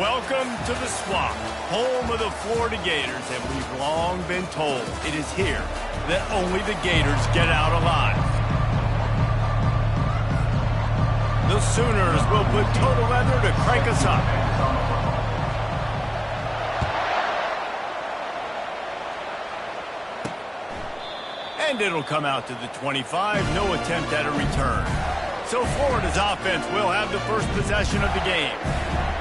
Welcome to the Swamp, home of the Florida Gators, and we've long been told it is here that only the Gators get out alive. The Sooners will put total leather to crank us up. And it'll come out to the 25, no attempt at a return. So Florida's offense will have the first possession of the game.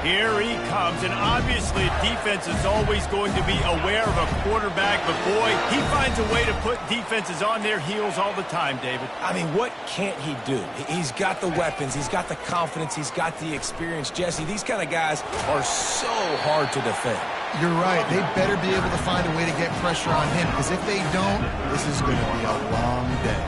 Here he comes, and obviously defense is always going to be aware of a quarterback, but boy, he finds a way to put defenses on their heels all the time, David. I mean, what can't he do? He's got the weapons, he's got the confidence, he's got the experience. Jesse, these kind of guys are so hard to defend. You're right. They better be able to find a way to get pressure on him, because if they don't, this is going to be a long day.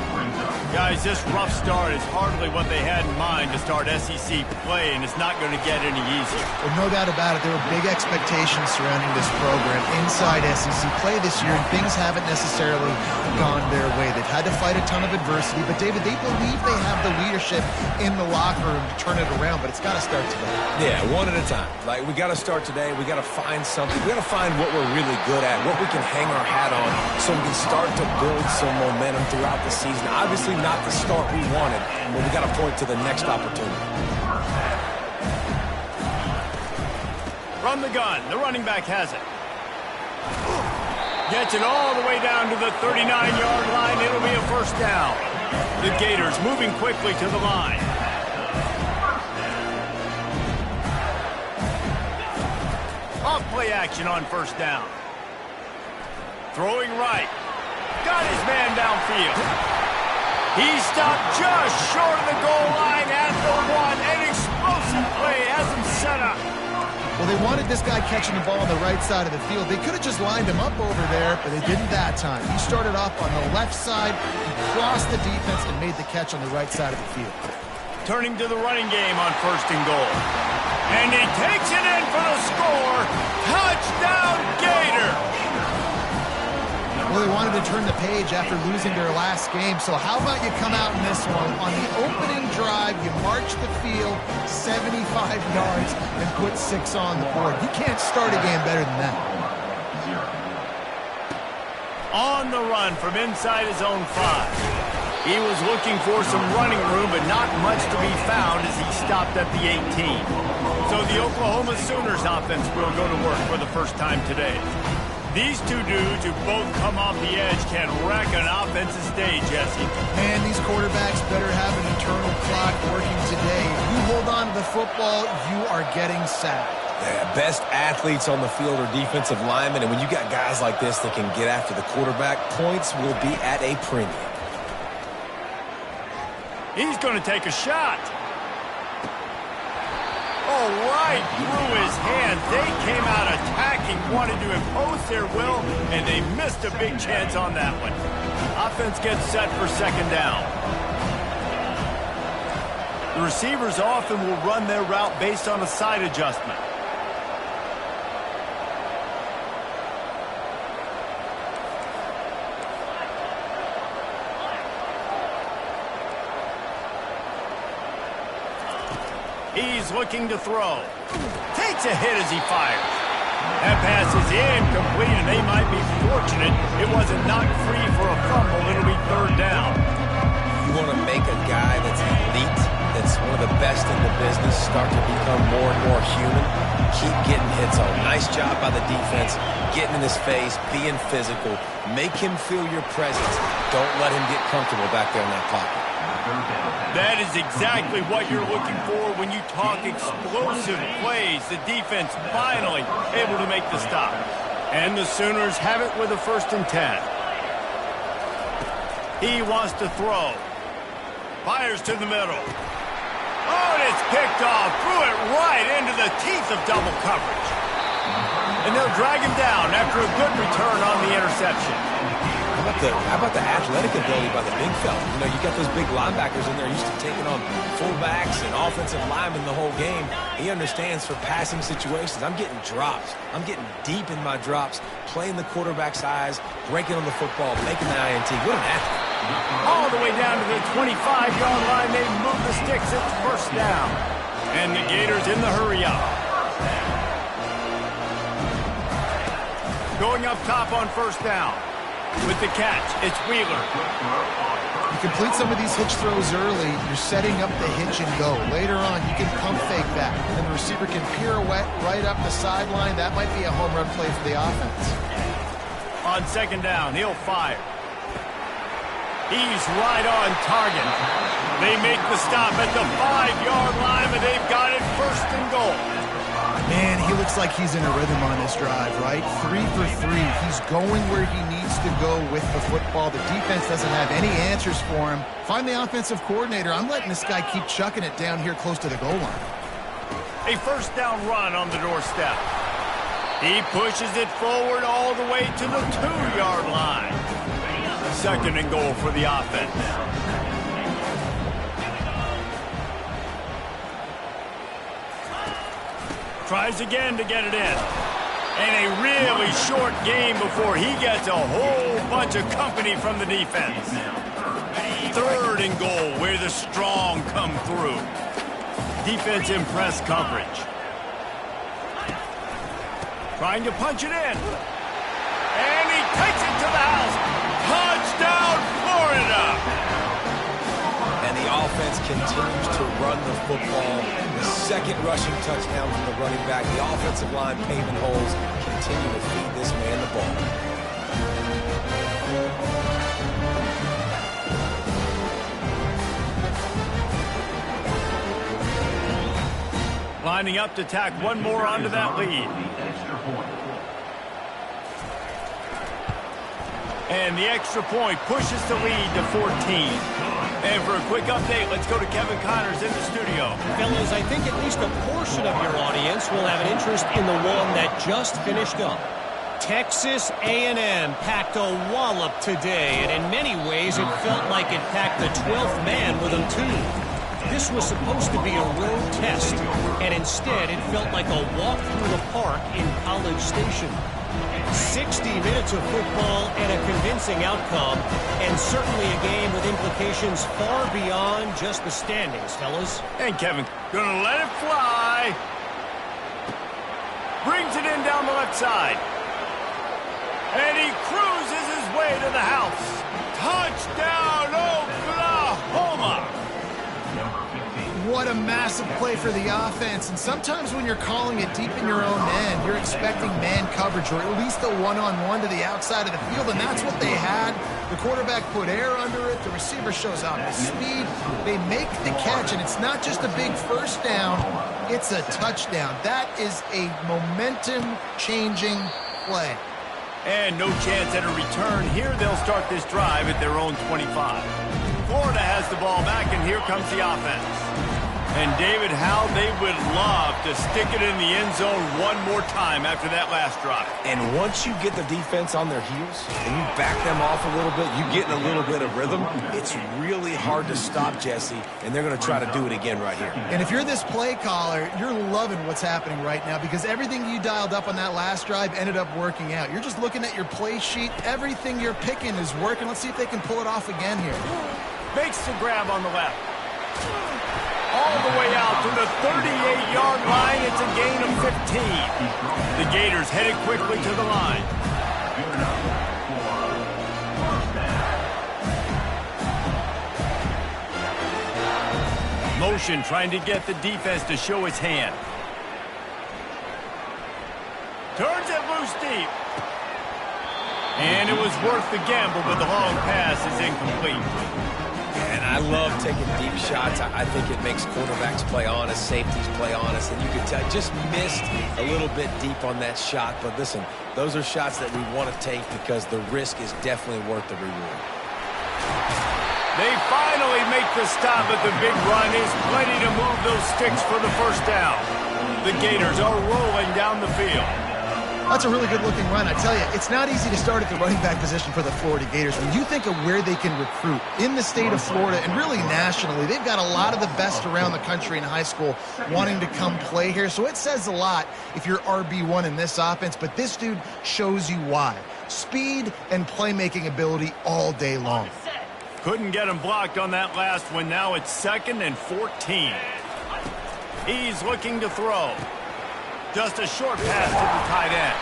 Guys, this rough start is hardly what they had in mind to start SEC play, and it's not going to get any easier. Well, no doubt about it. There were big expectations surrounding this program inside SEC play this year, and things haven't necessarily gone their way. They've had to fight a ton of adversity, but, David, they believe they have the leadership in the locker room to turn it around, but it's got to start today. Yeah, one at a time. Like, we got to start today. We got to find something. We got to find what we're really good at, what we can hang our hat on, so we can start to build some momentum throughout the season. Obviously not the start we wanted, but we got to point to the next opportunity. From the gun, the running back has it. Gets it all the way down to the 39-yard line. It'll be a first down. The Gators moving quickly to the line. Off play action on first down. Throwing right. Got his man downfield. He stopped just short of the goal line at the one. An explosive play has him set up. Well, they wanted this guy catching the ball on the right side of the field. They could have just lined him up over there, but they didn't that time. He started off on the left side, he crossed the defense, and made the catch on the right side of the field. Turning to the running game on first and goal. And he takes it in for the score. Touchdown, Gator! Well, they wanted to turn the page after losing their last game, so how about you come out in this one? On the opening drive, you march the field 75 yards and put 6 on the board. You can't start a game better than that. On the run from inside his own 5. He was looking for some running room, but not much to be found as he stopped at the 18. So the Oklahoma Sooners offense will go to work for the first time today. These two dudes who both come off the edge can wreck an offensive day, Jesse. Man, these quarterbacks better have an internal clock working today. If you hold on to the football, you are getting sacked. Yeah, best athletes on the field are defensive linemen, and when you got guys like this that can get after the quarterback, points will be at a premium. He's going to take a shot. Oh, right through his hands. They came out attacking, wanted to impose their will, and they missed a big chance on that one. Offense gets set for second down. The receivers often will run their route based on a side adjustment. He's looking to throw. Takes a hit as he fires. That pass is incomplete, and they might be fortunate it wasn't knocked free for a fumble. It'll be third down. You want to make a guy that's elite, that's one of the best in the business, start to become more and more human. Keep getting hits on. Nice job by the defense, getting in his face, being physical. Make him feel your presence. Don't let him get comfortable back there in that pocket. That is exactly what you're looking for when you talk explosive plays. The defense finally able to make the stop. And the Sooners have it with a 1st and 10. He wants to throw. Fires to the middle. Oh, and it's picked off. Threw it right into the teeth of double coverage. And they'll drag him down after a good return on the interception. How about the athletic ability by the big fella? You know, you got those big linebackers in there used to taking on fullbacks and offensive linemen the whole game. He understands for passing situations. I'm getting drops. I'm getting deep in my drops, playing the quarterback's eyes, breaking on the football, making the INT. What an athlete. All the way down to the 25-yard line. They move the sticks. It's first down. And the Gators in the hurry up. Going up top on first down. With the catch, it's Wheeler. You complete some of these hitch throws early, you're setting up the hitch and go. Later on, you can pump fake that, and the receiver can pirouette right up the sideline. That might be a home run play for the offense. On second down, he'll fire. He's right on target. They make the stop at the 5-yard line, but they've got it first and goal. Man, he looks like he's in a rhythm on this drive, right? 3 for 3. He's going where he needs to go with the football. The defense doesn't have any answers for him. Find the offensive coordinator. I'm letting this guy keep chucking it down here close to the goal line. A first down run on the doorstep. He pushes it forward all the way to the 2-yard line. Second and goal for the offense. Tries again to get it in. And a really short game before he gets a whole bunch of company from the defense. Third and goal where the strong come through. Defense in press coverage. Trying to punch it in. And he takes it to the house. Touchdown, Florida! And the offense continues to run the football. The second rushing touchdown from the running back. The offensive line paving holes. Continue to feed this man the ball. Lining up to tack one more onto that lead. And the extra point pushes the lead to 14. And for a quick update, let's go to Kevin Connors in the studio. Fellas, I think at least a portion of your audience will have an interest in the one that just finished up. Texas A&M packed a wallop today, and in many ways it felt like it packed the 12th man with them too. This was supposed to be a road test, and instead it felt like a walk through the park in College Station. 60 minutes of football and a convincing outcome, and certainly a game with implications far beyond just the standings, fellas. And Kevin, gonna let it fly. Brings it in down the left side. And he cruises his way to the house. Touchdown, Oklahoma! What a massive play for the offense. And sometimes when you're calling it deep in your own end, you're expecting man coverage or at least a one-on-one to the outside of the field, and that's what they had. The quarterback put air under it. The receiver shows off his speed. They make the catch, and it's not just a big first down. It's a touchdown. That is a momentum-changing play. And no chance at a return. Here they'll start this drive at their own 25. Florida has the ball back, and here comes the offense. And David, how they would love to stick it in the end zone one more time after that last drive. And once you get the defense on their heels and you back them off a little bit, you get in a little bit of rhythm, it's really hard to stop, Jesse, and they're going to try to do it again right here. And if you're this play caller, you're loving what's happening right now because everything you dialed up on that last drive ended up working out. You're just looking at your play sheet. Everything you're picking is working. Let's see if they can pull it off again here. Makes the grab on the left. All the way out to the 38-yard line. It's a gain of 15. The Gators headed quickly to the line. Motion trying to get the defense to show its hand. Turns it loose deep. And it was worth the gamble, but the long pass is incomplete. And I love taking deep shots. I think it makes quarterbacks play honest, safeties play honest, and you can tell just missed a little bit deep on that shot. But listen, those are shots that we want to take because the risk is definitely worth the reward. They finally make the stop, but the big run is plenty to move those sticks for the first down. The Gators are rolling down the field. That's a really good-looking run. I tell you, it's not easy to start at the running back position for the Florida Gators. When you think of where they can recruit in the state of Florida and really nationally, they've got a lot of the best around the country in high school wanting to come play here. So it says a lot if you're RB1 in this offense, but this dude shows you why. Speed and playmaking ability all day long. Couldn't get him blocked on that last one. Now it's 2nd and 14. He's looking to throw. Just a short pass to the tight end.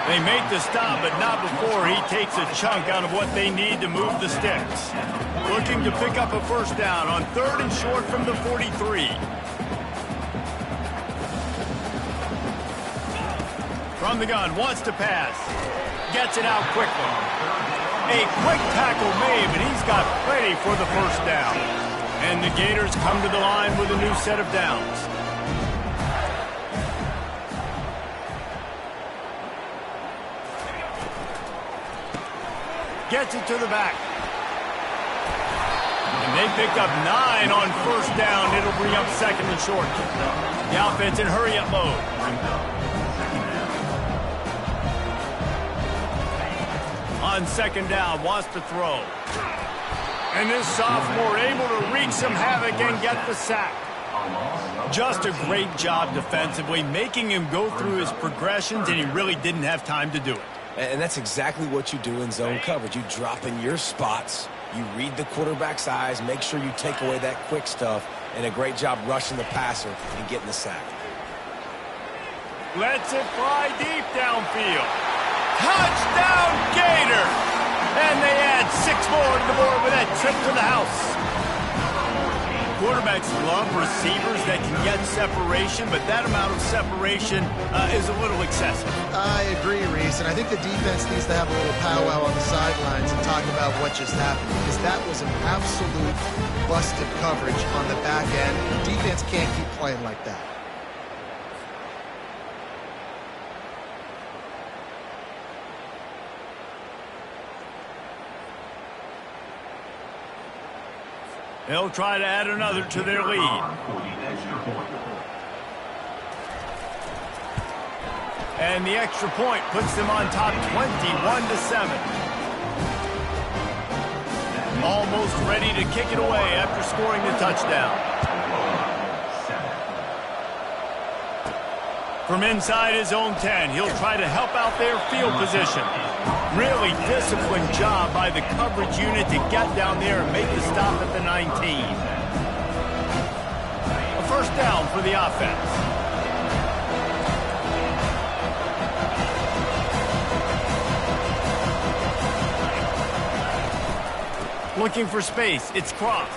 They make the stop, but not before he takes a chunk out of what they need to move the sticks. Looking to pick up a first down on 3rd and short from the 43. From the gun, wants to pass. Gets it out quickly. A quick tackle made, but he's got plenty for the first down. And the Gators come to the line with a new set of downs. Gets it to the back. And they pick up 9 on first down. It'll bring up 2nd and short. The offense in hurry-up mode. On 2nd down, wants to throw. And this sophomore able to wreak some havoc and get the sack. Just a great job defensively, making him go through his progressions, and he really didn't have time to do it. And that's exactly what you do in zone coverage. You drop in your spots, you read the quarterback's eyes, make sure you take away that quick stuff, and a great job rushing the passer and getting the sack. Lets it fly deep downfield. Touchdown, Gator! And they add 6 more to the board with that trip to the house. Quarterbacks love receivers that can get separation, but that amount of separation is a little excessive. I agree, Reese, and I think the defense needs to have a little powwow on the sidelines and talk about what just happened, because that was an absolute busted coverage on the back end. The defense can't keep playing like that. They'll try to add another to their lead. And the extra point puts them on top 21-7. Almost ready to kick it away after scoring the touchdown. From inside his own 10, he'll try to help out their field position. Really disciplined job by the coverage unit to get down there and make the stop at the 19. A first down for the offense. Looking for space. It's Cross.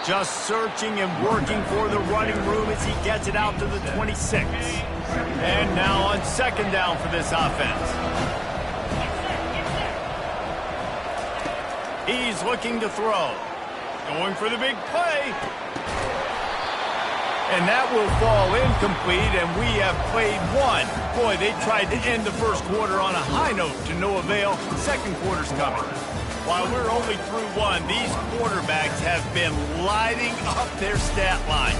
Just searching and working for the running room as he gets it out to the 26. And now on 2nd down for this offense. He's looking to throw. Going for the big play. And that will fall incomplete, and we have played one. Boy, they tried to end the first quarter on a high note to no avail. Second quarter's coming. While we're only through one, these quarterbacks have been lighting up their stat lines.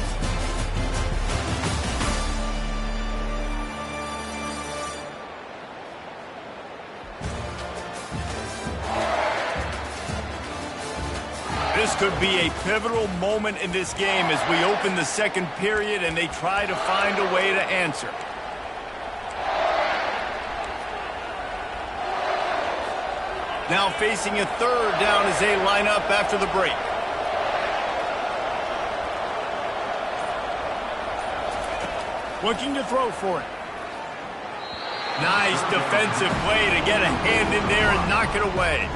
This could be a pivotal moment in this game as we open the second period and they try to find a way to answer. Now facing a 3rd down as they line up after the break. Looking to throw for it. Nice defensive play to get a hand in there and knock it away.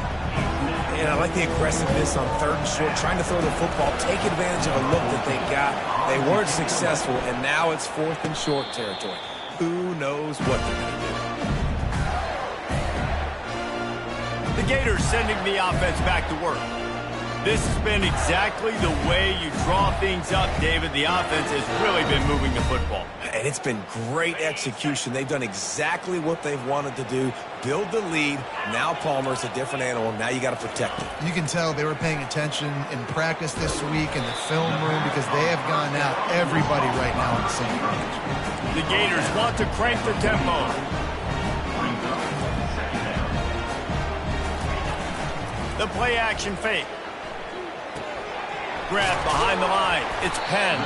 And I like the aggressiveness on 3rd and short, trying to throw the football, take advantage of a look that they got. They weren't successful, and now it's 4th and short territory. Who knows what they're going to do? The Gators sending the offense back to work. This has been exactly the way you draw things up, David. The offense has really been moving the football. And it's been great execution. They've done exactly what they've wanted to do. Build the lead. Now Palmer's a different animal. Now you got to protect it. You can tell they were paying attention in practice this week in the film room because they have gone out everybody right now on the same page. The Gators want to crank the tempo. The play action fake. Grab behind the line. It's Penn.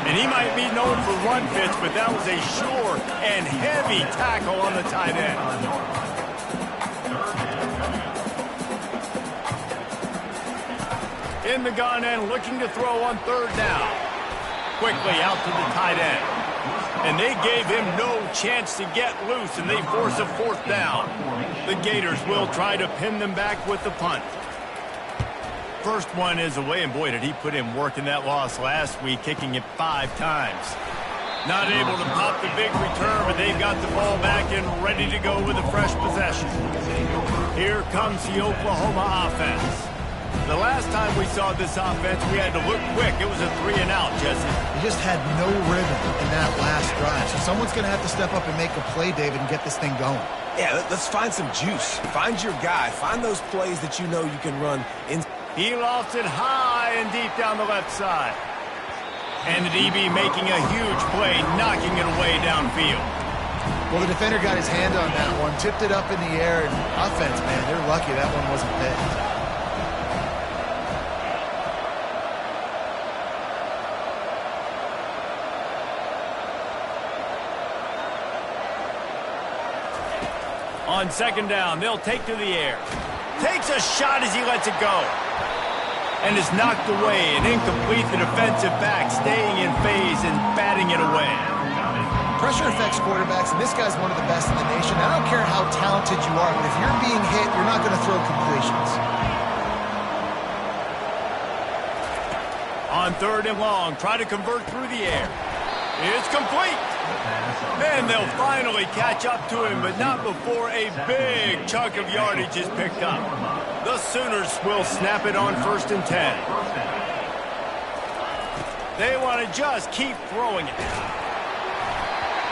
And he might be known for run fits, but that was a sure and heavy tackle on the tight end. In the gun and looking to throw on 3rd down. Quickly out to the tight end. And they gave him no chance to get loose, and they force a fourth down. The Gators will try to pin them back with the punt. First one is away, and boy, did he put in work in that loss last week, kicking it 5 times. Not able to pop the big return, but they've got the ball back and ready to go with a fresh possession. Here comes the Oklahoma offense. The last time we saw this offense, we had to look quick. It was a 3-and-out, Jesse. He just had no rhythm in that last drive. So someone's going to have to step up and make a play, David, and get this thing going. Yeah, let's find some juice. Find your guy. Find those plays that you know you can run in. He lost it high and deep down the left side. And the DB making a huge play, knocking it away downfield. Well, the defender got his hand on that one, tipped it up in the air, and offense, man, they're lucky that one wasn't picked. On second down, they'll take to the air. Takes a shot as he lets it go. And is knocked away and incomplete. The defensive back staying in phase and batting it away. Pressure affects quarterbacks, and this guy's one of the best in the nation. I don't care how talented you are, but if you're being hit, you're not going to throw completions. On third and long, try to convert through the air. It's complete. And they'll finally catch up to him, but not before a big chunk of yardage is picked up. The Sooners will snap it on 1st and 10. They want to just keep throwing it.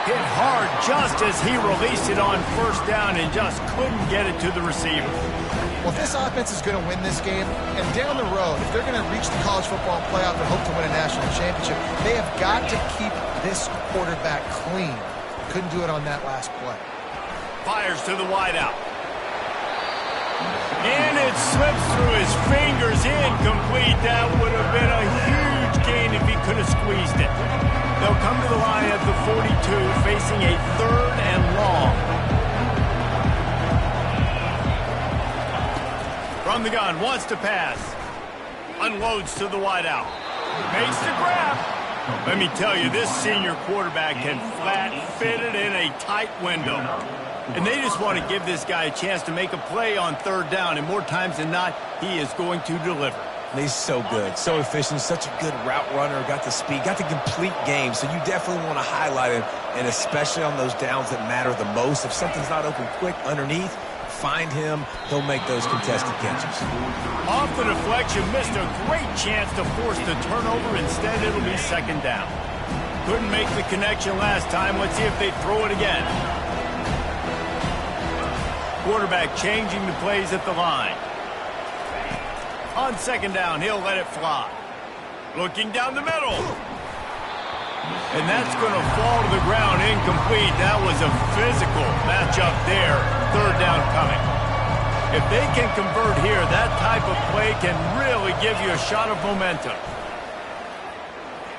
Hit hard just as he released it on 1st down and just couldn't get it to the receiver. Well, if this offense is going to win this game, and down the road, if they're going to reach the college football playoff and hope to win a national championship, they have got to keep this quarterback clean. Couldn't do it on that last play. Fires to the wideout. And it slips through his fingers, incomplete. That would have been a huge gain if he could have squeezed it. They'll come to the line at the 42, facing a 3rd and long. From the gun, wants to pass. Unloads to the wideout. Makes the grab. Let me tell you, this senior quarterback can flat fit it in a tight window. And they just want to give this guy a chance to make a play on 3rd down, and more times than not, he is going to deliver. And he's so good, so efficient, such a good route runner, got the speed, got the complete game, so you definitely want to highlight him, and especially on those downs that matter the most. If something's not open quick underneath, find him, he'll make those contested catches. Off the deflection, missed a great chance to force the turnover. Instead, it'll be 2nd down. Couldn't make the connection last time. Let's see if they throw it again. Quarterback changing the plays at the line. On 2nd down, he'll let it fly. Looking down the middle. And that's going to fall to the ground incomplete. That was a physical matchup there. 3rd down coming. If they can convert here, that type of play can really give you a shot of momentum.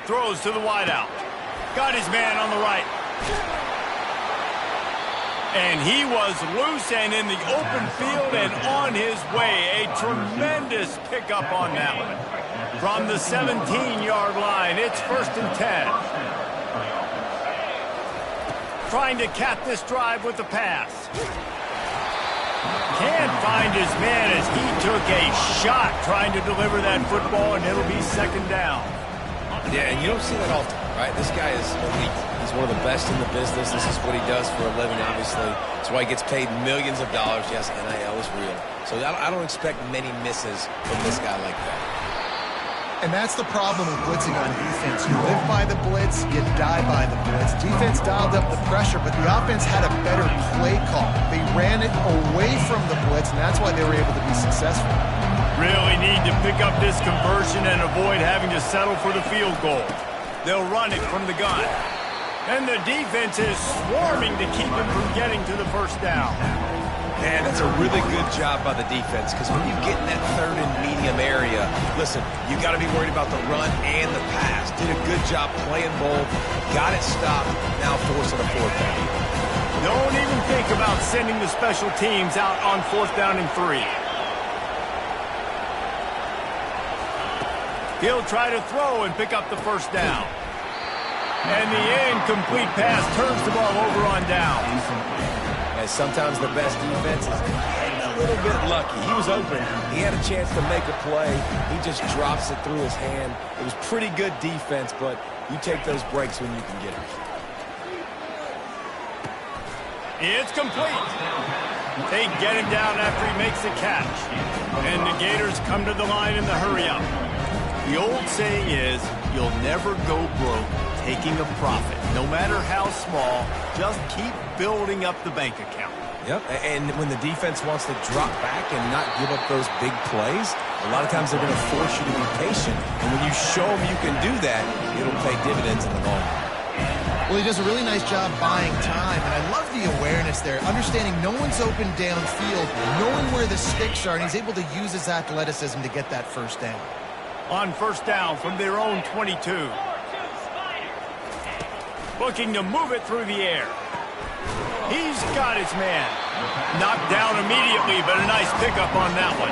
Throws to the wideout. Got his man on the right. And he was loose and in the open field and on his way. A tremendous pickup on that one. From the 17-yard line, it's 1st and 10. Trying to cap this drive with the pass. Can't find his man as he took a shot trying to deliver that football, and it'll be 2nd down. Yeah, and you don't see that often, right? This guy is elite. He's one of the best in the business. This is what he does for a living, obviously. That's why he gets paid millions of dollars. Yes, NIL is real. So I don't expect many misses from this guy like that. And that's the problem with blitzing on defense. You live by the blitz, you die by the blitz. Defense dialed up the pressure, but the offense had a better play call. They ran it away from the blitz, and that's why they were able to be successful. Really need to pick up this conversion and avoid having to settle for the field goal. They'll run it from the gun. And the defense is swarming to keep him from getting to the 1st down. Man, that's a really good job by the defense, because when you get in that 3rd and medium area, listen, you got to be worried about the run and the pass. Did a good job playing both, got it stopped, now forcing a 4th down. Don't even think about sending the special teams out on 4th down and 3. He'll try to throw and pick up the 1st down. And the incomplete pass turns the ball over on down. And sometimes the best defense is getting a little bit lucky. He was open. He had a chance to make a play. He just drops it through his hand. It was pretty good defense, but you take those breaks when you can get them. It's complete. They get him down after he makes the catch. And the Gators come to the line in the hurry-up. The old saying is, you'll never go broke taking a profit. No matter how small, just keep building up the bank account. Yep, and when the defense wants to drop back and not give up those big plays, a lot of times they're going to force you to be patient. And when you show them you can do that, it'll pay dividends in the long run. Well, he does a really nice job buying time, and I love the awareness there, understanding no one's open downfield, knowing where the sticks are, and he's able to use his athleticism to get that first down. On first down from their own 22. Looking to move it through the air. He's got his man. Knocked down immediately, but a nice pickup on that one.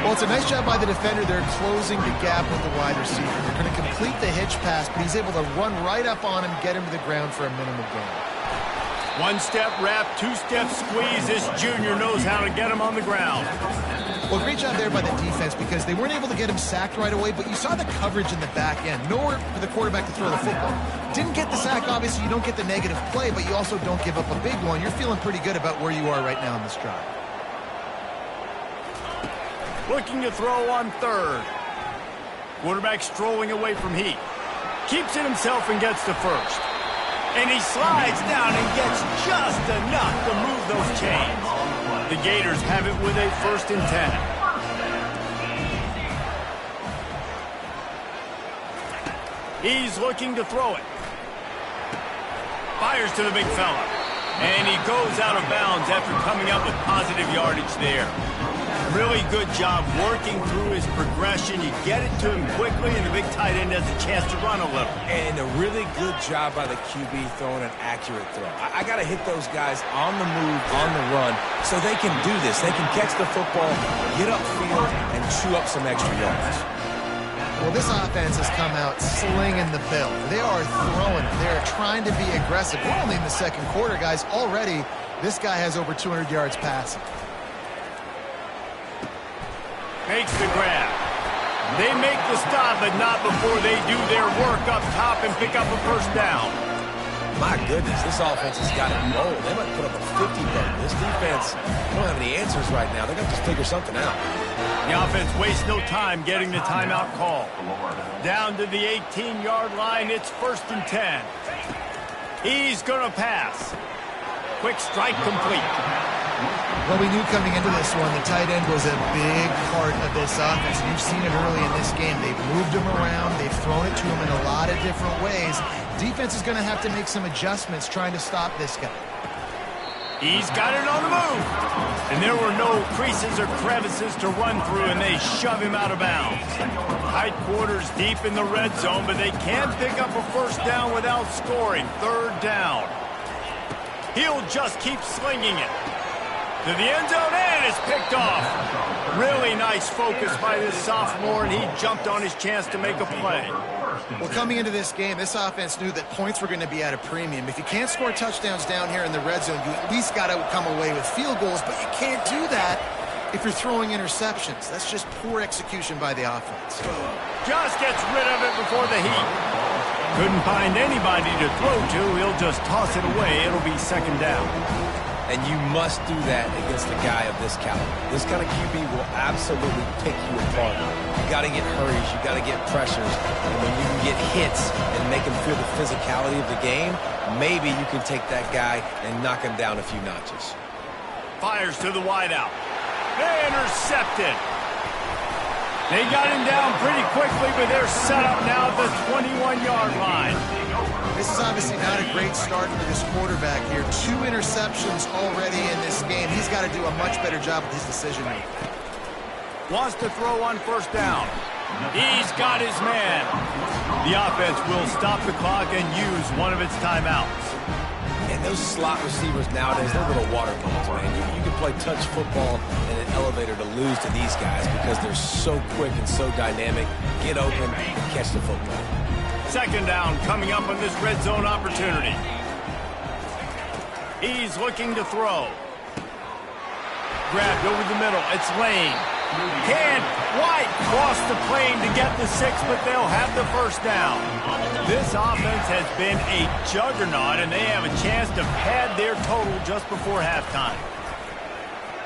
Well, it's a nice job by the defender. They're closing the gap with the wide receiver. They're going to complete the hitch pass, but he's able to run right up on him, get him to the ground for a minimal gain. One-step wrap, two-step squeeze. This junior knows how to get him on the ground. Well, great job there by the defense because they weren't able to get him sacked right away, but you saw the coverage in the back end. Nowhere for the quarterback to throw the football. Didn't get the sack, obviously. You don't get the negative play, but you also don't give up a big one. You're feeling pretty good about where you are right now in this drive. Looking to throw on third. Quarterback strolling away from Heat. Keeps it himself and gets to first. And he slides down and gets just enough to move those chains. The Gators have it with a 1st and 10. He's looking to throw it. Fires to the big fella. And he goes out of bounds after coming up with positive yardage there. Really good job working through his progression. You get it to him quickly, and the big tight end has a chance to run a little. And a really good job by the QB throwing an accurate throw. I got to hit those guys on the move, on the run, so they can do this. They can catch the football, get upfield, and chew up some extra yards. Well, this offense has come out slinging the bill. They are throwing it. They are trying to be aggressive. We're only in the second quarter, guys. Already, this guy has over 200 yards passing. Makes the grab. They make the stop, but not before they do their work up top and pick up a first down. My goodness, this offense has got it rolled. They might put up a 50-burger. This defense, they don't have any answers right now. They're going to just figure something out. The offense wastes no time getting the timeout call. Down to the 18-yard line, it's 1st and 10. He's going to pass. Quick strike complete. Well, we knew coming into this one, the tight end was a big part of this offense. You've seen it early in this game. They've moved him around. They've thrown it to him in a lot of different ways. Defense is going to have to make some adjustments trying to stop this guy. He's got it on the move. And there were no creases or crevices to run through, and they shove him out of bounds. Tight quarters deep in the red zone, but they can't pick up a first down without scoring. 3rd down. He'll just keep slinging it. To the end zone, and it's picked off. Really nice focus by this sophomore, and he jumped on his chance to make a play. Well, coming into this game, this offense knew that points were going to be at a premium. If you can't score touchdowns down here in the red zone, you at least got to come away with field goals, but you can't do that if you're throwing interceptions. That's just poor execution by the offense. Just gets rid of it before the Heat. Couldn't find anybody to throw to. He'll just toss it away. It'll be 2nd down. And you must do that against a guy of this caliber. This kind of QB will absolutely pick you apart. You got to get hurries. You got to get pressures. And when you can get hits and make him feel the physicality of the game, maybe you can take that guy and knock him down a few notches. Fires to the wideout. They intercepted. They got him down pretty quickly, but they're set up now at the 21-yard line. This is obviously not a great start for this quarterback here. 2 interceptions already in this game. He's got to do a much better job with his decision making. Wants to throw on 1st down. He's got his man. The offense will stop the clock and use one of its timeouts. And those slot receivers nowadays, they're little water balls, man. You can play touch football in an elevator to lose to these guys because they're so quick and so dynamic. Get open, catch the football. Second down coming up on this red zone opportunity. He's looking to throw. Grabbed over the middle. It's Lane. White cross the plane to get the 6, but they'll have the first down. This offense has been a juggernaut, and they have a chance to pad their total just before halftime.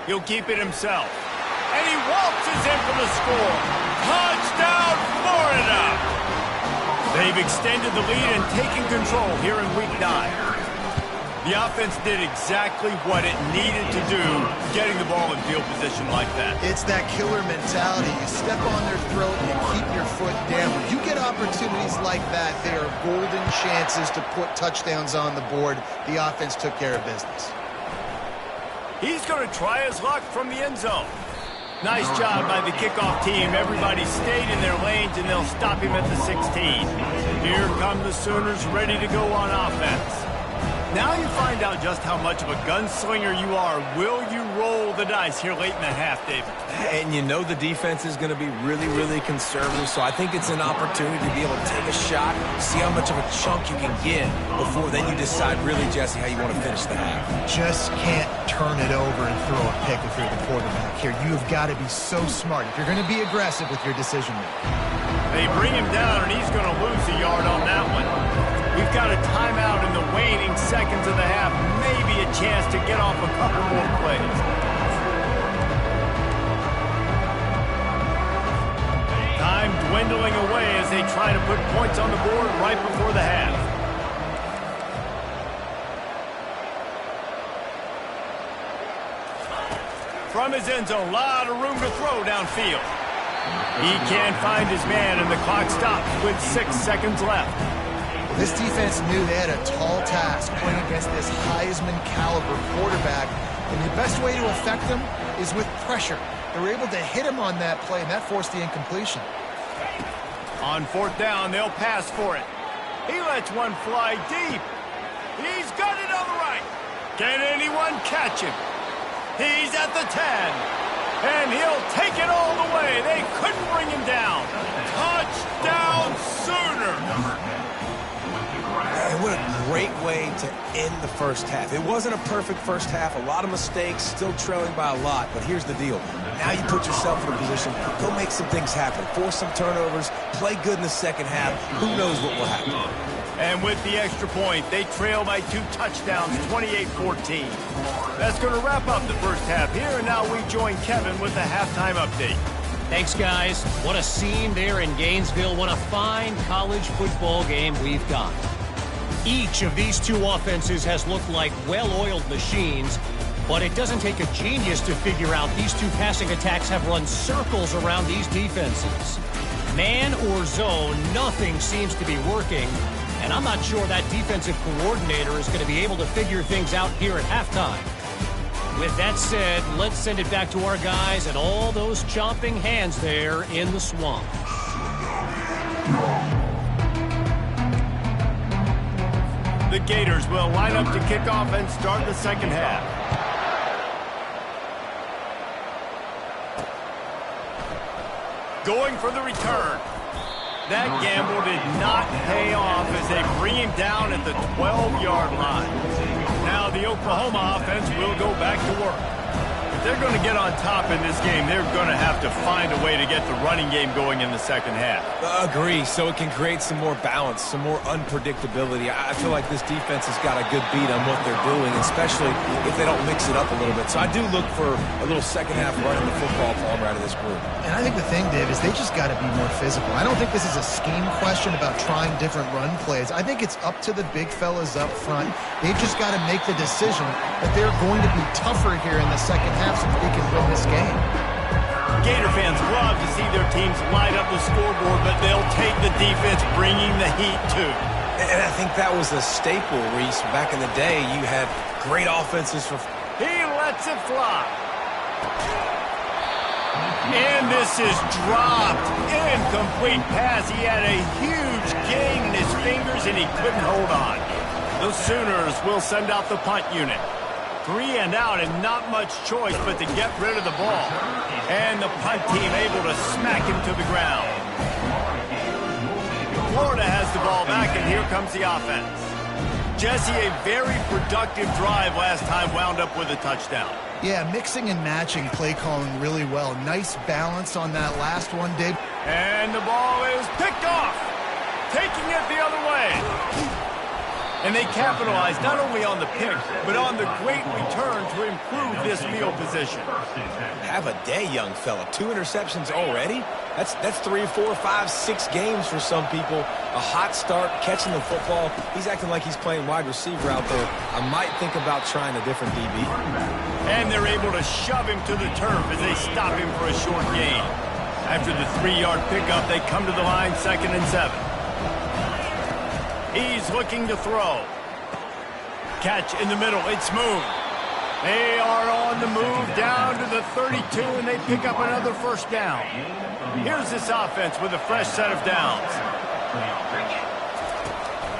He'll keep it himself. And he waltzes in for the score. Touchdown, Florida! They've extended the lead and taken control here in Week 9. The offense did exactly what it needed to do, getting the ball in field position like that. It's that killer mentality. You step on their throat and you keep your foot down. When you get opportunities like that, they are golden chances to put touchdowns on the board. The offense took care of business. He's going to try his luck from the end zone. Nice job by the kickoff team. Everybody stayed in their lanes, and they'll stop him at the 16. Here come the Sooners ready to go on offense. Now you find out just how much of a gunslinger you are. Will you roll the dice here late in the half, David? And you know the defense is going to be really, really conservative, so I think it's an opportunity to be able to take a shot, see how much of a chunk you can get before then you decide really, Jesse, how you want to finish the half. Just can't turn it over and throw a pick if you're the quarterback here. You've got to be so smart if you're going to be aggressive with your decision making. They bring him down, and he's going to lose a yard on that one. We've got a timeout in the waning seconds of the half. Maybe a chance to get off a couple more plays. Time dwindling away as they try to put points on the board right before the half. From his end zone, a lot of room to throw downfield. He can't find his man, and the clock stops with 6 seconds left. This defense knew they had a tall task playing against this Heisman-caliber quarterback, and the best way to affect him is with pressure. They were able to hit him on that play, and that forced the incompletion. On 4th down, they'll pass for it. He lets one fly deep. He's got it on the right. Can anyone catch him? He's at the 10. And he'll take it all the way. They couldn't bring him down. Touchdown, Sooner! And what a great way to end the first half. It wasn't a perfect first half. A lot of mistakes, still trailing by a lot. But here's the deal. Now you put yourself in a position, go make some things happen. Force some turnovers, play good in the second half. Who knows what will happen? And with the extra point, they trail by 2 touchdowns, 28-14. That's going to wrap up the first half here, and now we join Kevin with the halftime update. Thanks, guys. What a scene there in Gainesville. What a fine college football game we've got. Each of these two offenses has looked like well-oiled machines, but it doesn't take a genius to figure out these two passing attacks have run circles around these defenses. Man or zone, nothing seems to be working. And I'm not sure that defensive coordinator is going to be able to figure things out here at halftime. With that said, let's send it back to our guys and all those chomping hands there in the swamp. The Gators will line up to kick off and start the second half. Going for the return. That gamble did not pay off as they bring him down at the 12-yard line. Now the Oklahoma offense will go back to work. If they're going to get on top in this game, they're going to have to find a way to get the running game going in the second half. Agree, so it can create some more balance, some more unpredictability. I feel like this defense has got a good beat on what they're doing, especially if they don't mix it up a little bit. So I do look for a little second half running the football from out of this group. And I think the thing, Dave, is they just got to be more physical. I don't think this is a scheme question about trying different run plays. I think it's up to the big fellas up front. They've just got to make the decision that they're going to be tougher here in the second half so that they can win this game. Gator fans love to see their teams light up the scoreboard, but they'll take the defense bringing the heat too. And I think that was a staple, Reese. Back in the day, you had great offenses for... He lets it fly. And this is dropped. Incomplete pass. He had a huge gain in his fingers, and he couldn't hold on. The Sooners will send out the punt unit. 3 and out, and not much choice but to get rid of the ball. And the punt team able to smack him to the ground. Florida has the ball back, and here comes the offense. Jesse, a very productive drive last time wound up with a touchdown. Yeah, mixing and matching play calling really well. Nice balance on that last one, Dave. And the ball is picked off, taking it the other way. And they capitalized not only on the pick, but on the great return to improve this field position. Have a day, young fella. 2 interceptions already? That's 3, 4, 5, 6 games for some people. A hot start, catching the football. He's acting like he's playing wide receiver out there. I might think about trying a different DB. And they're able to shove him to the turf as they stop him for a short gain. After the 3-yard pickup, they come to the line, 2nd and 7. He's looking to throw. Catch in the middle. It's moved. They are on the move down to the 32, and they pick up another first down. Here's this offense with a fresh set of downs.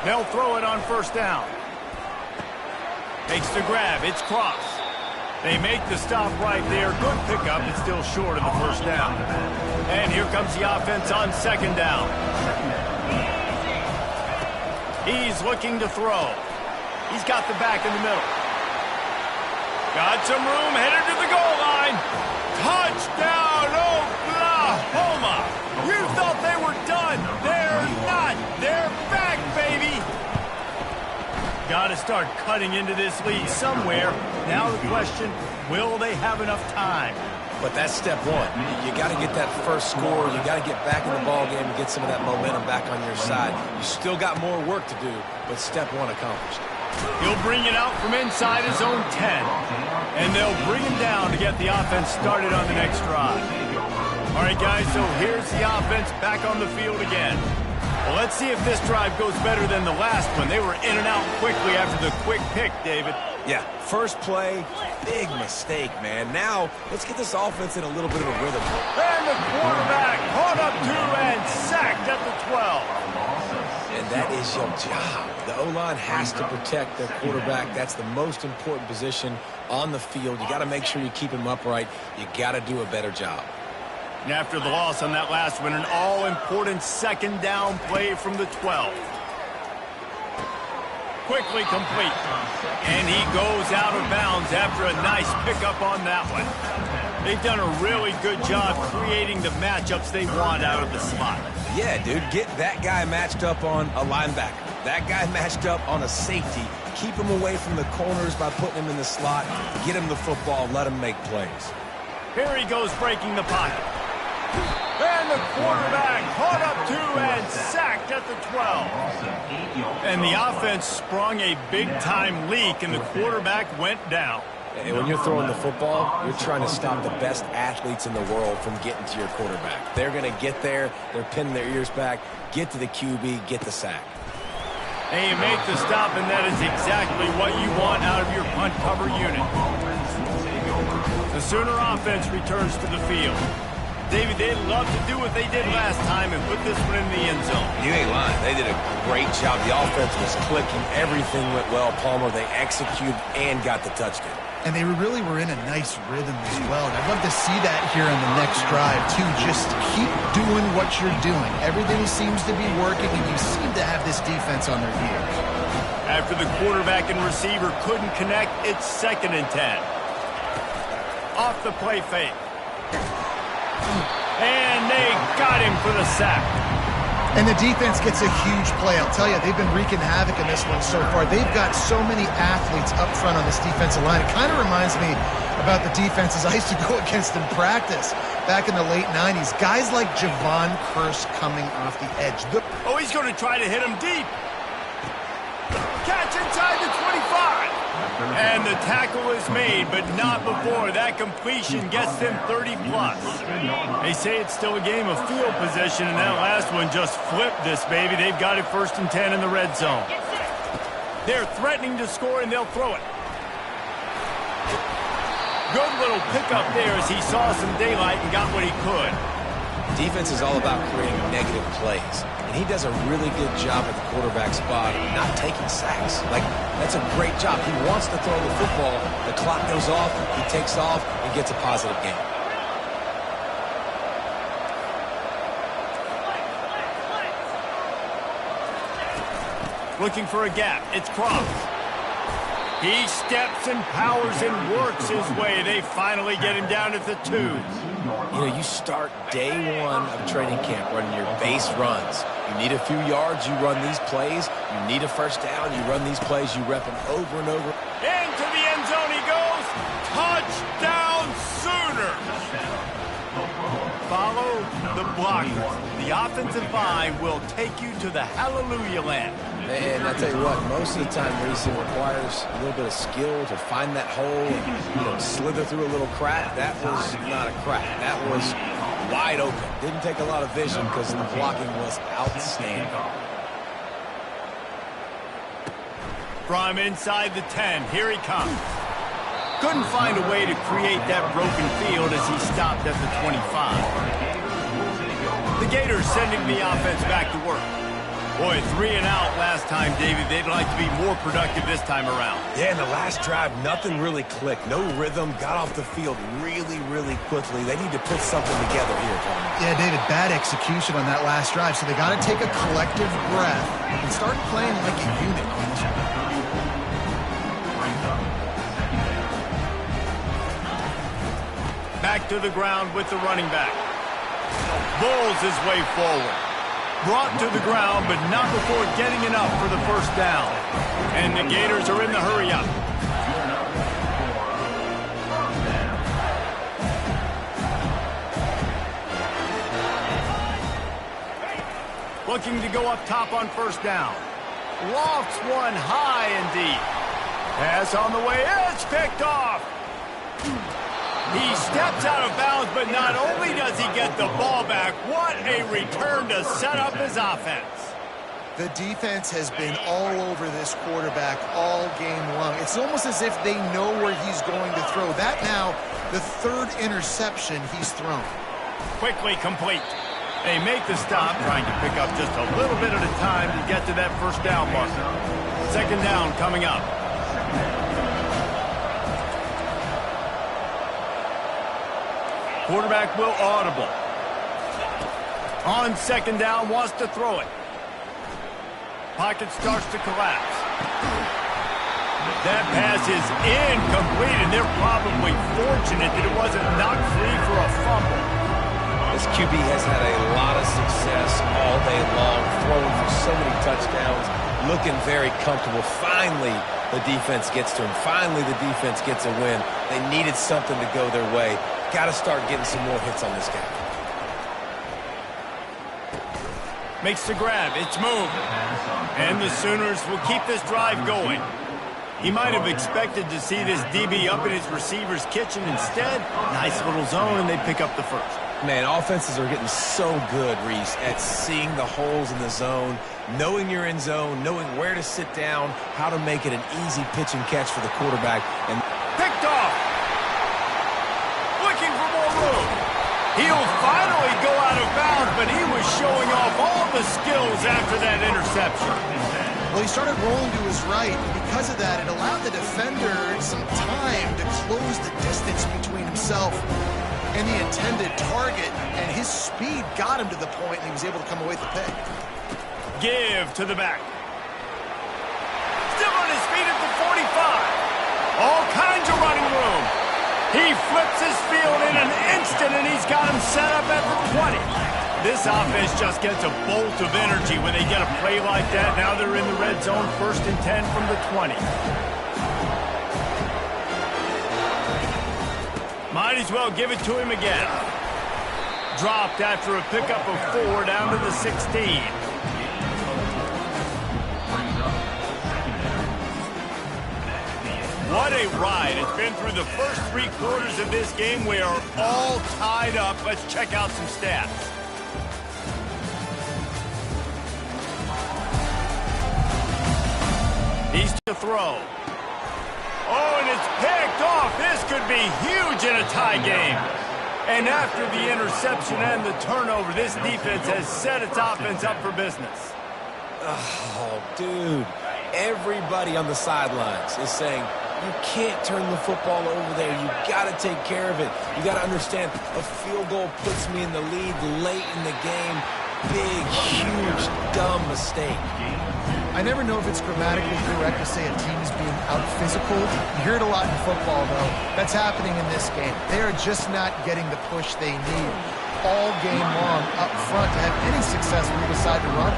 They'll throw it on first down. Makes the grab. It's Cross. They make the stop right there. Good pickup. It's still short of the first down. And here comes the offense on 2nd down. He's looking to throw. He's got the back in the middle. Got some room, headed to the goal line. Touchdown, Oklahoma! You thought they were done. They're not. They're back, baby. Got to start cutting into this lead somewhere. Now the question, will they have enough time? But that's step one. You got to get that first score. You got to get back in the ball game and get some of that momentum back on your side. You still got more work to do, but step one accomplished. He'll bring it out from inside his own 10. And they'll bring him down to get the offense started on the next drive. All right, guys, so here's the offense back on the field again. Well, let's see if this drive goes better than the last one. They were in and out quickly after the quick pick, David. Yeah, first play, big mistake, man. Now, let's get this offense in a little bit of a rhythm. And the quarterback caught up to and sacked at the 12. And that is your job. The O-line has to protect their quarterback. That's the most important position on the field. You got to make sure you keep him upright. You got to do a better job. And after the loss on that last one, an all-important 2nd down play from the 12. Quickly complete. And he goes out of bounds after a nice pickup on that one. They've done a really good job creating the matchups they want out of the slot. Yeah, dude, get that guy matched up on a linebacker. That guy matched up on a safety. Keep him away from the corners by putting him in the slot. Get him the football. Let him make plays. Here he goes breaking the pocket. And the quarterback caught up to and sacked at the 12. And the offense sprung a big-time leak, and the quarterback went down. And when you're throwing the football, you're trying to stop the best athletes in the world from getting to your quarterback. They're going to get there. They're pinning their ears back, get to the QB, get the sack. And you make the stop, and that is exactly what you want out of your punt cover unit. The Sooner offense returns to the field. David, they'd love to do what they did last time and put this one in the end zone. You ain't lying. They did a great job. The offense was clicking. Everything went well, Palmer. They executed and got the touchdown. And they really were in a nice rhythm as well. And I'd love to see that here on the next drive, too. Just keep doing what you're doing. Everything seems to be working, and you seem to have this defense on their heels. After the quarterback and receiver couldn't connect, it's 2nd and 10. Off the play fake. And they got him for the sack. And the defense gets a huge play. I'll tell you, they've been wreaking havoc in this one so far. They've got so many athletes up front on this defensive line. It kind of reminds me about the defenses I used to go against in practice back in the late 90s. Guys like Javon Curse coming off the edge. Oh, he's going to try to hit him deep. Catch inside the 25. And the tackle is made, but not before. That completion gets them 30-plus. They say it's still a game of field position, and that last one just flipped this, baby. They've got it 1st and 10 in the red zone. They're threatening to score, and they'll throw it. Good little pickup there as he saw some daylight and got what he could. Defense is all about creating negative plays. And he does a really good job at the quarterback spot of not taking sacks. Like, that's a great job. He wants to throw the football. The clock goes off. He takes off and gets a positive game. Looking for a gap. It's Cross. He steps and powers and works his way. They finally get him down at the 2. You know, you start day one of training camp running your base runs. You need a few yards, you run these plays. You need a first down, you run these plays. You rep them over and over. Into the end zone he goes. Touchdown Sooners. Follow the blockers. The offensive line will take you to the hallelujah land. And I tell you what, most of the time, Reese, it requires a little bit of skill to find that hole and slither through a little crack. That was not a crack. That was wide open. Didn't take a lot of vision because the blocking was outstanding. From inside the 10, here he comes. Couldn't find a way to create that broken field as he stopped at the 25. The Gators sending the offense back to work. Boy, 3 and out last time, David. They'd like to be more productive this time around. Yeah, in the last drive, nothing really clicked. No rhythm, got off the field really, really quickly. They need to put something together here, Tony. Yeah, David, bad execution on that last drive, so they got to take a collective breath and start playing like a unit on this one. Back to the ground with the running back. Bowls his way forward. Brought to the ground, but not before getting enough for the first down. And the Gators are in the hurry-up. Looking to go up top on first down. Lofts one high and deep. Pass on the way. It's picked off. He steps out of bounds, but not only does he get the ball back, what a return to set up his offense. The defense has been all over this quarterback all game long. It's almost as if they know where he's going to throw. That now, the 3rd interception he's thrown. Quickly complete. They make the stop, trying to pick up just a little bit at a time to get to that first down marker. Second down coming up. Quarterback will audible. On second down, wants to throw it. Pocket starts to collapse. That pass is incomplete, and they're probably fortunate that it wasn't knocked free for a fumble. This QB has had a lot of success all day long, throwing for so many touchdowns, looking very comfortable. Finally, the defense gets to him. Finally, the defense gets a win. They needed something to go their way. Got to start getting some more hits on this guy. Makes the grab. It's moved. And the Sooners will keep this drive going. He might have expected to see this DB up in his receiver's kitchen. Instead, nice little zone, and they pick up the first. Man, offenses are getting so good, Reese, at seeing the holes in the zone, knowing you're in zone, knowing where to sit down, how to make it an easy pitch and catch for the quarterback. And picked off. Looking for more room. He'll finally go out of bounds, but he was showing off all the skills after that interception. Well, he started rolling to his right. Because of that, it allowed the defender some time to close the distance between himself and the intended target, and his speed got him to the point, and he was able to come away with the pick. Give to the back. Still on his feet at the 45. All kinds of running room. He flips his field in an instant, and he's got him set up at the 20. This offense just gets a bolt of energy when they get a play like that. Now they're in the red zone, 1st and 10 from the 20. Might as well give it to him again. Dropped after a pickup of 4 down to the 16. What a ride. It's been through the first 3 quarters of this game. We are all tied up. Let's check out some stats. He's to throw. Oh, and it's picked off. This could be huge in a tie game. And after the interception and the turnover, this defense has set its offense up for business. Oh, dude. Everybody on the sidelines is saying, you can't turn the football over there. You got to take care of it. You got to understand, a field goal puts me in the lead late in the game. Big, huge, dumb mistake. I never know if it's grammatically correct to say a team is being out-physical. You hear it a lot in football, though. That's happening in this game. They are just not getting the push they need all game long up front to have any success when they decide to run.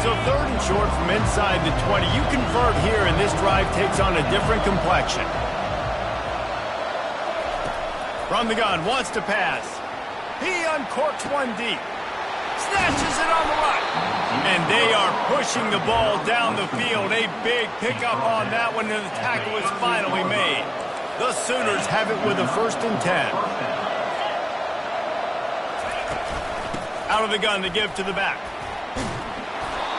So 3rd and short from inside the 20. You convert here, and this drive takes on a different complexion. From the gun, wants to pass. He uncorks one deep. Snatches it on the right. And they are pushing the ball down the field. A big pickup on that one, and the tackle is finally made. The Sooners have it with a 1st and 10. Out of the gun to give to the back.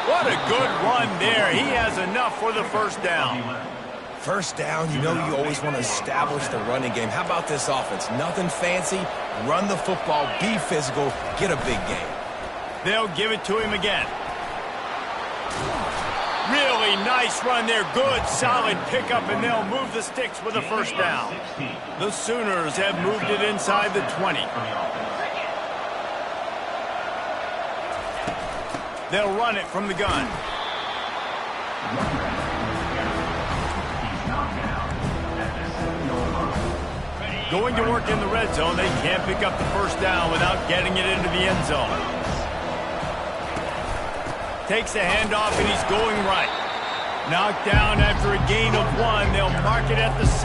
What a good run there. He has enough for the 1st down. First down, you know you always want to establish the running game. How about this offense? Nothing fancy. Run the football, be physical, get a big game. They'll give it to him again. Really nice run there. Good, solid pickup, and they'll move the sticks with a 1st down. The Sooners have moved it inside the 20. They'll run it from the gun. Going to work in the red zone. They can't pick up the 1st down without getting it into the end zone. Takes a handoff, and he's going right. Knocked down after a gain of 1. They'll mark it at the 6.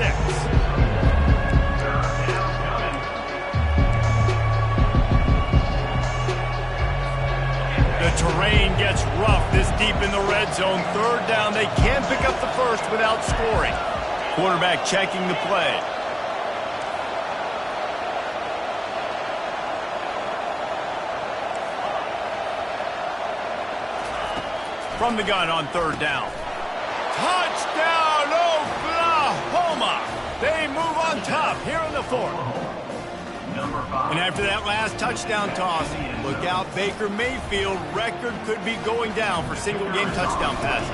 The terrain gets rough this deep in the red zone. 3rd down. They can't pick up the 1st without scoring. Quarterback checking the play. From the gun on 3rd down. Touchdown, Oklahoma! They move on top here in the 4th. And after that last touchdown toss, look out, Baker Mayfield. Record could be going down for single-game touchdown passes.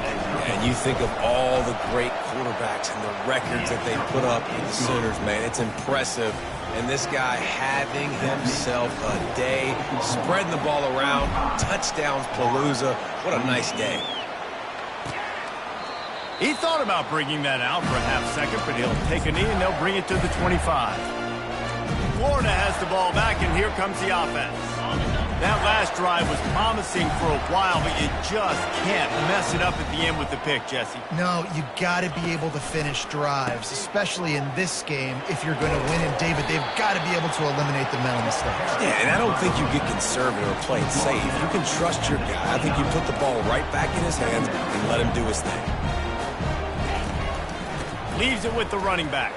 And you think of all the great quarterbacks and the records that they put up with the Sooners, man. It's impressive. And this guy having himself a day, spreading the ball around, touchdowns palooza. What a nice day. He thought about bringing that out for a half second, but he'll take a knee and they'll bring it to the 25. Florida has the ball back, and here comes the offense. That last drive was promising for a while, but you just can't mess it up at the end with the pick, Jesse. No, you got to be able to finish drives, especially in this game. If you're going to win, and David, they've got to be able to eliminate the mental mistakes. Yeah, and I don't think you get conservative or play it safe. You can trust your guy. I think you put the ball right back in his hands and let him do his thing. Leaves it with the running back.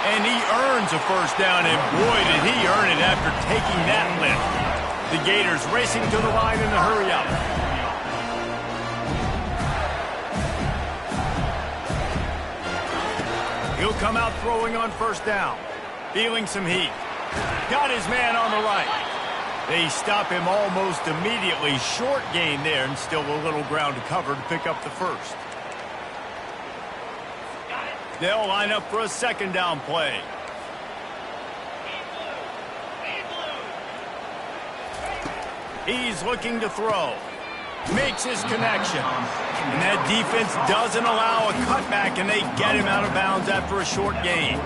And he earns a 1st down, and boy, did he earn it after taking that lift. The Gators racing to the line in a hurry up. He'll come out throwing on 1st down. Feeling some heat. Got his man on the right. They stop him almost immediately. Short gain there, and still a little ground to cover to pick up the 1st. They'll line up for a 2nd down play. He's looking to throw. Makes his connection. And that defense doesn't allow a cutback, and they get him out of bounds after a short gain.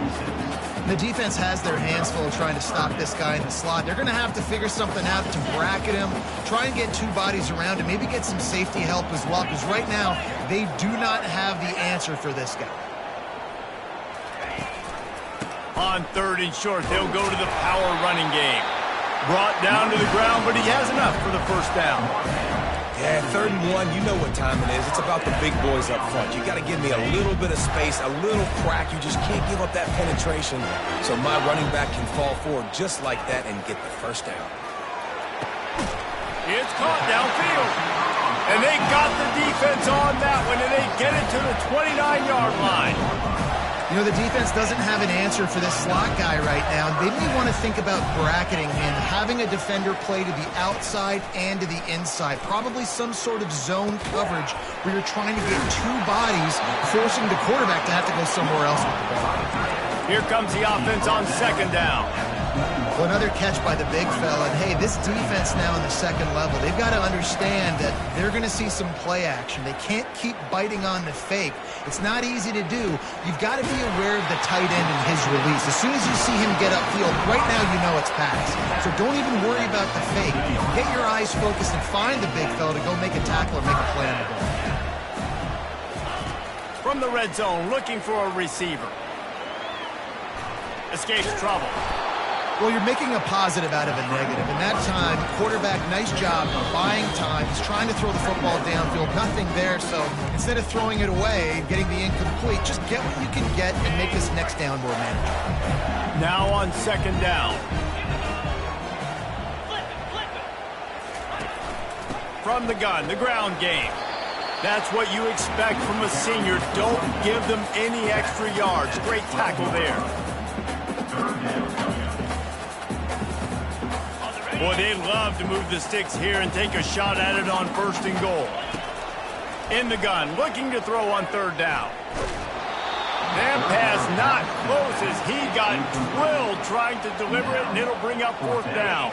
The defense has their hands full trying to stop this guy in the slot. They're going to have to figure something out to bracket him, try and get 2 bodies around him, maybe get some safety help as well, because right now they do not have the answer for this guy. On 3rd and short, they'll go to the power running game. Brought down to the ground, but he has enough for the 1st down. Yeah, 3rd and 1, you know what time it is. It's about the big boys up front. You got to give me a little bit of space, a little crack. You just can't give up that penetration. So my running back can fall forward just like that and get the 1st down. It's caught downfield. And they got the defense on that one, and they get it to the 29-yard line. You know, the defense doesn't have an answer for this slot guy right now. They may want to think about bracketing him, having a defender play to the outside and to the inside. Probably some sort of zone coverage where you're trying to get 2 bodies, forcing the quarterback to have to go somewhere else with the ball. Here comes the offense on 2nd down. Well, another catch by the big fella. And, hey, this defense now in the second level, they've got to understand that they're going to see some play action. They can't keep biting on the fake. It's not easy to do. You've got to be aware of the tight end and his release. As soon as you see him get upfield, right now you know it's pass. So don't even worry about the fake. Get your eyes focused and find the big fella to go make a tackle or make a play on the ball. From the red zone, looking for a receiver. Escapes trouble. Well, you're making a positive out of a negative. In that time, quarterback, nice job buying time. He's trying to throw the football downfield. Nothing there, so instead of throwing it away, getting the incomplete, just get what you can get and make this next down more manageable. Now on second down. From the gun, the ground game. That's what you expect from a senior. Don't give them any extra yards. Great tackle there. Boy, they love to move the sticks here and take a shot at it on 1st and goal. In the gun, looking to throw on 3rd down. That pass not close as he got drilled trying to deliver it, and it'll bring up 4th down.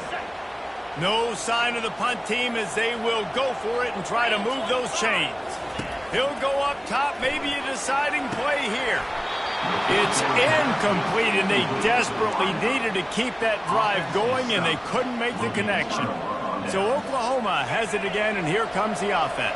No sign of the punt team as they will go for it and try to move those chains. He'll go up top, maybe a deciding play here. It's incomplete, and they desperately needed to keep that drive going, and they couldn't make the connection. So Oklahoma has it again, and here comes the offense.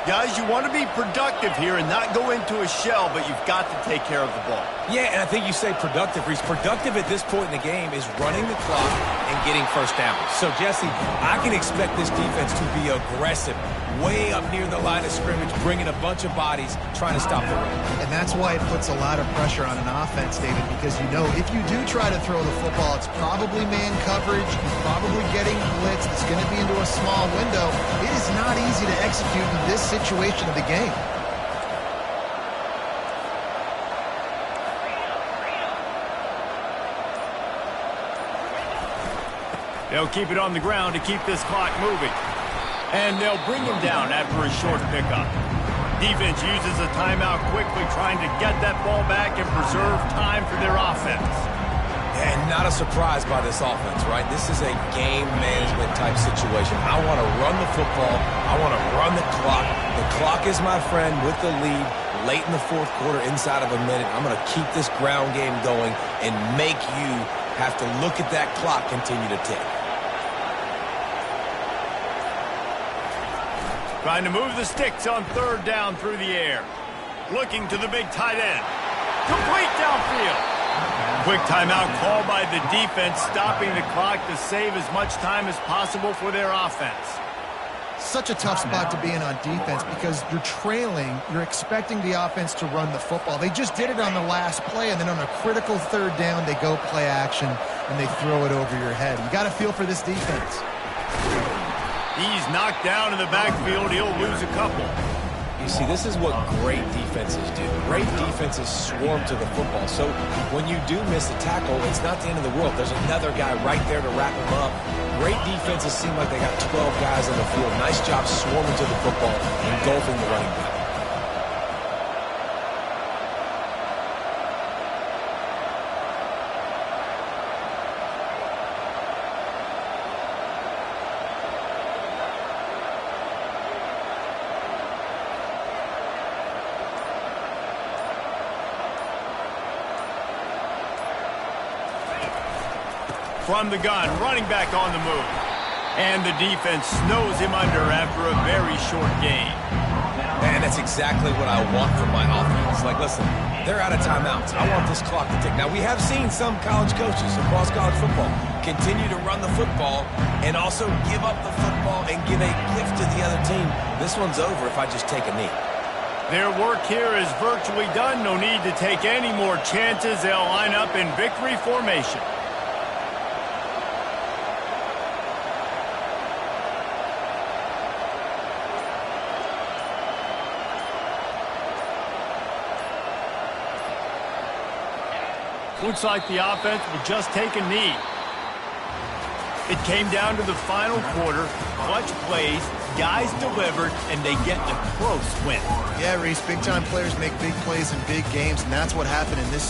Guys, you want to be productive here and not go into a shell, but you've got to take care of the ball. Yeah, and I think you say productive, Reese. Productive at this point in the game is running the clock and getting 1st down. So, Jesse, I can expect this defense to be aggressive, way up near the line of scrimmage, bringing a bunch of bodies, trying to stop the run. And that's why it puts a lot of pressure on an offense, David, because you know if you do try to throw the football, it's probably man coverage, probably getting blitzed, it's going to be into a small window. It is not easy to execute in this situation of the game. They'll keep it on the ground to keep this clock moving. And they'll bring him down after a short pickup. Defense uses a timeout quickly, trying to get that ball back and preserve time for their offense. And not a surprise by this offense, right? This is a game management type situation. I want to run the football. I want to run the clock. The clock is my friend with the lead. Late in the 4th quarter, inside of a minute, I'm going to keep this ground game going and make you have to look at that clock continue to tick. Trying to move the sticks on 3rd down through the air. Looking to the big tight end. Complete downfield. Quick timeout called by the defense, stopping the clock to save as much time as possible for their offense. Such a tough spot to be in on defense because you're trailing, you're expecting the offense to run the football. They just did it on the last play, and then on a critical 3rd down, they go play action, and they throw it over your head. You got to feel for this defense. He's knocked down in the backfield. He'll lose a couple. You see, this is what great defenses do. Great defenses swarm to the football. So when you do miss a tackle, it's not the end of the world. There's another guy right there to wrap him up. Great defenses seem like they got 12 guys on the field. Nice job swarming to the football, engulfing the running back. From the gun, running back on the move. And the defense snows him under after a very short game. And that's exactly what I want from my offense. Like, listen, they're out of timeouts. I want this clock to tick. Now, we have seen some college coaches across college football continue to run the football and also give up the football and give a gift to the other team. This one's over if I just take a knee. Their work here is virtually done. No need to take any more chances. They'll line up in victory formation. Looks like the offense will just take a knee. It came down to the final quarter. Clutch plays, guys delivered, and they get a close win. Yeah, Reese, big-time players make big plays in big games, and that's what happened in this